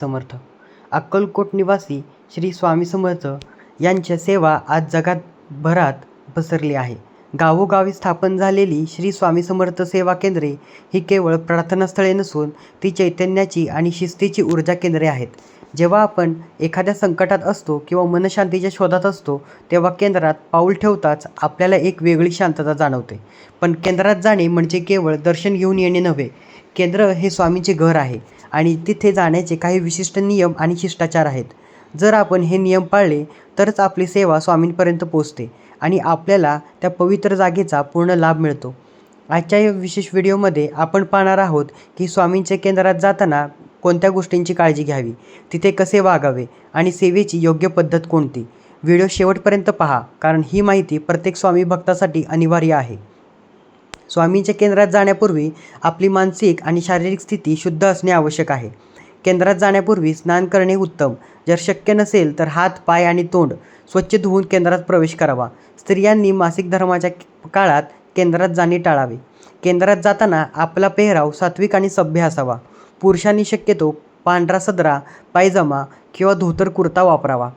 समर्थ. अक्कलकोट निवासी श्री स्वामी समर्थ यांच्या सेवा आज जगभरात पसरली आहे. गावोगावी स्थापन झालेली श्री स्वामी समर्थ सेवा केंद्रे ही केवळ प्रार्थनास्थळे नसून ती चैतन्याची आणि शिस्तीची ऊर्जा केंद्रे आहेत. जेव्हा आपण एखाद्या संकटात असतो किंवा मनशांतीच्या शोधात असतो, तेव्हा केंद्रात पाऊल ठेवताच आपल्याला एक वेगळी शांतता जाणवते. पण केंद्रात जाणे म्हणजे केवळ दर्शन घेऊन येणे नव्हे. केंद्र हे स्वामींचे घर आहे आणि तिथे जाण्याचे काही विशिष्ट नियम आणि शिष्टाचार आहेत. जर आपण हे नियम पाळले तरच आपली सेवा स्वामींपर्यंत पोहोचते आणि आपल्याला त्या पवित्र जागेचा पूर्ण लाभ मिळतो. आजच्या या विशेष व्हिडिओमध्ये आपण पाहणार आहोत की स्वामींच्या केंद्रात जाताना कोणत्या गोष्टींची काळजी घ्यावी, तिथे कसे वागावे आणि सेवेची योग्य पद्धत कोणती. व्हिडिओ शेवटपर्यंत पहा, कारण ही माहिती प्रत्येक स्वामी भक्तासाठी अनिवार्य आहे. स्वामींच्या केंद्रात जाण्यापूर्वी आपली मानसिक आणि शारीरिक स्थिती शुद्ध असणे आवश्यक आहे. केंद्रात जाण्यापूर्वी स्नान करणे उत्तम. जर शक्य नसेल तर हात, पाय आणि तोंड स्वच्छ धुवून केंद्रात प्रवेश करावा. स्त्रियांनी मासिक धर्माच्या काळात केंद्रात जाणे टाळावे. केंद्रात जाताना आपला पेहराव सात्विक आणि सभ्य असावा. पुरुषांनी शक्यतो पांढरा सदरा, पायजमा किंवा धोतर कुर्ता वापरावा.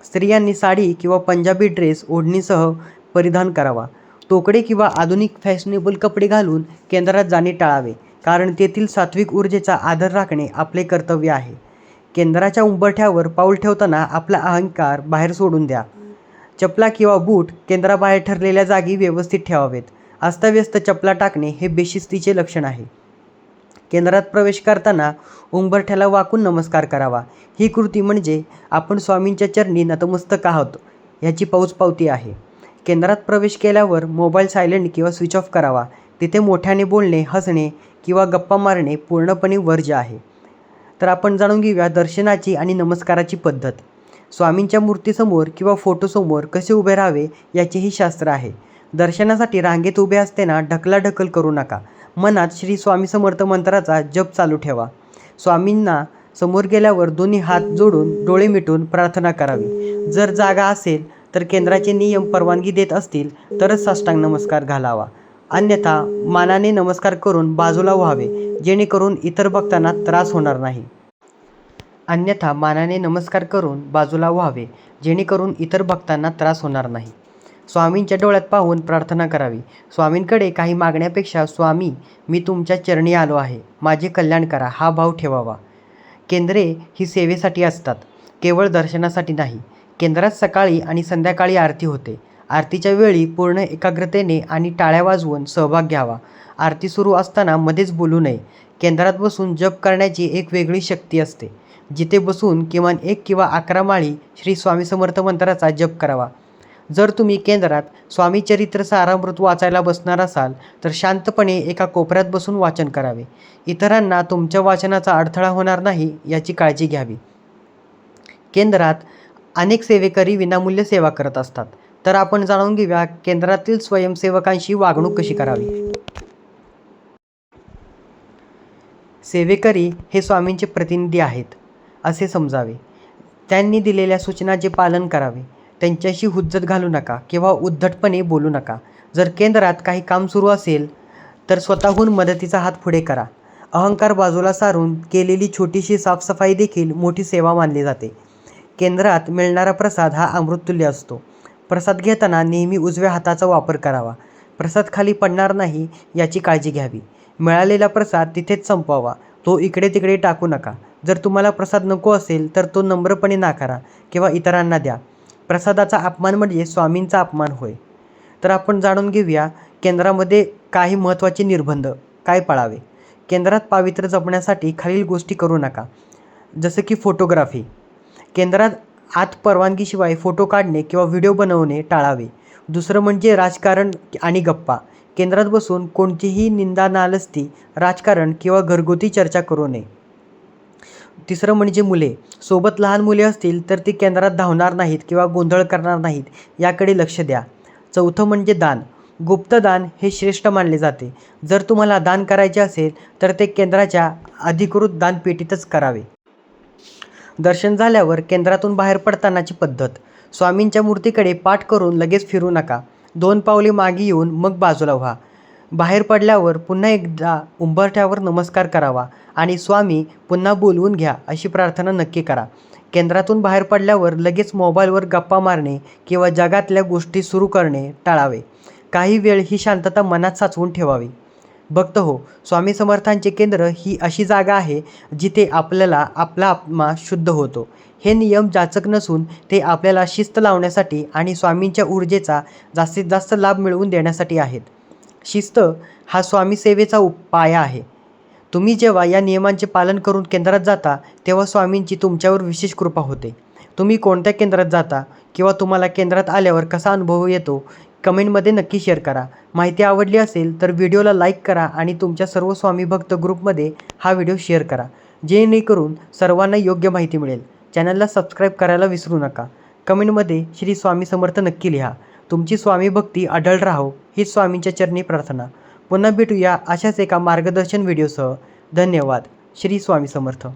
स्त्रियांनी साडी किंवा पंजाबी ड्रेस ओढणीसह परिधान करावा. तोकडे किंवा आधुनिक फॅशनेबल कपडे घालून केंद्रात जाणे टाळावे, कारण तेथील सात्विक ऊर्जेचा आदर राखणे आपले कर्तव्य आहे. केंद्राच्या उंबरठ्यावर पाऊल ठेवताना आपला अहंकार बाहेर सोडून द्या. चपला किंवा बूट केंद्राबाहेर ठरलेल्या जागी व्यवस्थित ठेवावेत. अस्ताव्यस्त चपला टाकणे हे बेशिस्तीचे लक्षण आहे. केंद्रात प्रवेश करताना उंबरठ्याला वाकून नमस्कार करावा. ही कृती म्हणजे आपण स्वामींच्या चरणी नतमस्तक आहोत याची पावती आहे. केंद्रात प्रवेश केल्यावर मोबाईल सायलेंट किंवा स्विच ऑफ करावा. तिथे मोठ्याने बोलणे, हसणे किंवा गप्पा मारणे पूर्णपणे वर्ज्य आहे. तर आपण जाणून घेऊया दर्शनाची आणि नमस्काराची पद्धत. स्वामींच्या मूर्तीसमोर किंवा फोटोसमोर कसे उभे राहावे याचेही शास्त्र आहे. दर्शनासाठी रांगेत उभे असताना ढकलाढकल करू नका. मनात श्री स्वामी समर्थ मंत्राचा जप चालू ठेवा. स्वामींना समोर गेल्यावर दोन्ही हात जोडून डोळे मिटून प्रार्थना करावी. जर जागा असेल तर केंद्राचे नियम परवानगी देत असतील तरच साष्टांग नमस्कार घालावा. अन्यथा मानाने नमस्कार करून बाजूला व्हावे, जेणेकरून इतर भक्तांना त्रास होणार नाही. स्वामींच्या डोळ्यात पाहून प्रार्थना करावी. स्वामींकडे काही मागण्यापेक्षा स्वामी, मी तुमच्या चरणी आलो आहे, माझे कल्याण करा, हा भाव ठेवावा. केंद्रे ही सेवेसाठी असतात, केवळ दर्शनासाठी नाही. केंद्रात सकाळी आणि संध्याकाळी आरती होते. आरतीच्या वेळी पूर्ण एकाग्रतेने आणि टाळ्या वाजवून सहभाग घ्यावा. आरती सुरू असताना मध्येच बोलू नये. केंद्रात बसून जप करण्याची एक वेगळी शक्ती असते. जिथे बसून किमान 1 किंवा 11 माळी श्री स्वामी समर्थ मंत्राचा जप करावा. जर तुम्ही केंद्रात स्वामी चरित्र सारामृत वाचायला बसणार असाल तर शांतपणे एका कोपऱ्यात बसून वाचन करावे. इतरांना तुमच्या वाचनाचा अडथळा होणार नाही याची काळजी घ्यावी. केंद्रात अनेक सेवेकरी विनामूल्य सेवा करत असतात, तर आपण जाणून घेऊया केंद्रातील स्वयंसेवकांशी वागणूक कशी करावी. सेवेकरी हे स्वामींचे प्रतिनिधी आहेत असे समजावे. त्यांनी दिलेल्या सूचनांचे पालन करावे. त्यांच्याशी हुज्जत घालू नका किंवा उद्धटपणे बोलू नका. जर केंद्रात काही काम सुरू असेल तर स्वतःहून मदतीचा हात पुढे करा. अहंकार बाजूला सारून केलेली छोटीशी साफसफाई देखील मोठी सेवा मानली जाते. केंद्रात मिळणारा प्रसाद हा अमृततुल्य असतो. प्रसाद घेताना नेहमी उजव्या हाताचा वापर करावा. प्रसाद खाली पडणार नाही याची काळजी घ्यावी. मिळालेला प्रसाद तिथेच संपवावा, तो इकडे तिकडे टाकू नका. जर तुम्हाला प्रसाद नको असेल तर तो नम्रपणे नाकारा किंवा इतरांना द्या. प्रसादाचा अपमान म्हणजे स्वामींचा अपमान होय. तर आपण जाणून घेऊया केंद्रामध्ये काही महत्त्वाचे निर्बंध काय पाळावे. केंद्रात पावित्र्य जपण्यासाठी खालील गोष्टी करू नका. जसं की फोटोग्राफी. केंद्रात आत परवानगीशिवाय फोटो काढणे किंवा व्हिडिओ बनवणे टाळावे. दुसरं म्हणजे राजकारण आणि गप्पा. केंद्रात बसून कोणतीही निंदा, नालस्ती, राजकारण किंवा घरगुती चर्चा करू नये. तिसरं म्हणजे मुले. सोबत लहान मुले असतील तर ती केंद्रात धावणार नाहीत किंवा गोंधळ करणार नाहीत याकडे लक्ष द्या. चौथं म्हणजे दान. गुप्तदान हे श्रेष्ठ मानले जाते. जर तुम्हाला दान करायचे असेल तर ते केंद्राच्या अधिकृत दानपेटीतच करावे. दर्शन झाल्यावर केंद्रातून बाहेर पडतानाची पद्धत. स्वामींच्या मूर्तीकडे पाठ करून लगेच फिरू नका. 2 पावले मागे येऊन मग बाजूला व्हा. बाहेर पडल्यावर पुन्हा एकदा उंबरठ्यावर नमस्कार करावा आणि स्वामी पुन्हा बोलवून घ्या अशी प्रार्थना नक्की करा. केंद्रातून बाहेर पडल्यावर लगेच मोबाईलवर गप्पा मारणे किंवा जगातल्या गोष्टी सुरू करणे टाळावे. काही वेळ ही शांतता मनात साचवून ठेवावी. भक्त हो, स्वामी समर्थांचे केंद्र ही अशी जागा आहे जिथे आपला आत्मा शुद्ध होतो. हे नियम जाचक नसून ते आपल्याला शिस्त लावण्यासाठी आणि स्वामींच्या ऊर्जेचा जास्तीत जास्त लाभ मिळवून देण्यासाठी आहेत. शिस्त हा स्वामी सेवेचा पाया आहे. तुम्ही जेव्हा या नियमांचे पालन करून केंद्रात जाता तेव्हा स्वामींची तुमच्यावर विशेष कृपा होते. तुम्ही कोणत्या केंद्रात जाता किंवा तुम्हाला केंद्रात आल्यावर कसा अनुभव येतो कमेंटमध्ये नक्की शेअर करा. माहिती आवडली असेल तर व्हिडिओला लाईक करा आणि तुमच्या सर्व स्वामी भक्त ग्रुपमध्ये हा व्हिडिओ शेअर करा, जेणेकरून सर्वांना योग्य माहिती मिळेल. चॅनलला सबस्क्राईब करायला विसरू नका. कमेंटमध्ये श्री स्वामी समर्थ नक्की लिहा. तुमची स्वामी भक्ती अढळ राहो हीच स्वामींच्या चरणी प्रार्थना. पुन्हा भेटूया अशाच एका मार्गदर्शन व्हिडिओसह. धन्यवाद. श्री स्वामी समर्थ.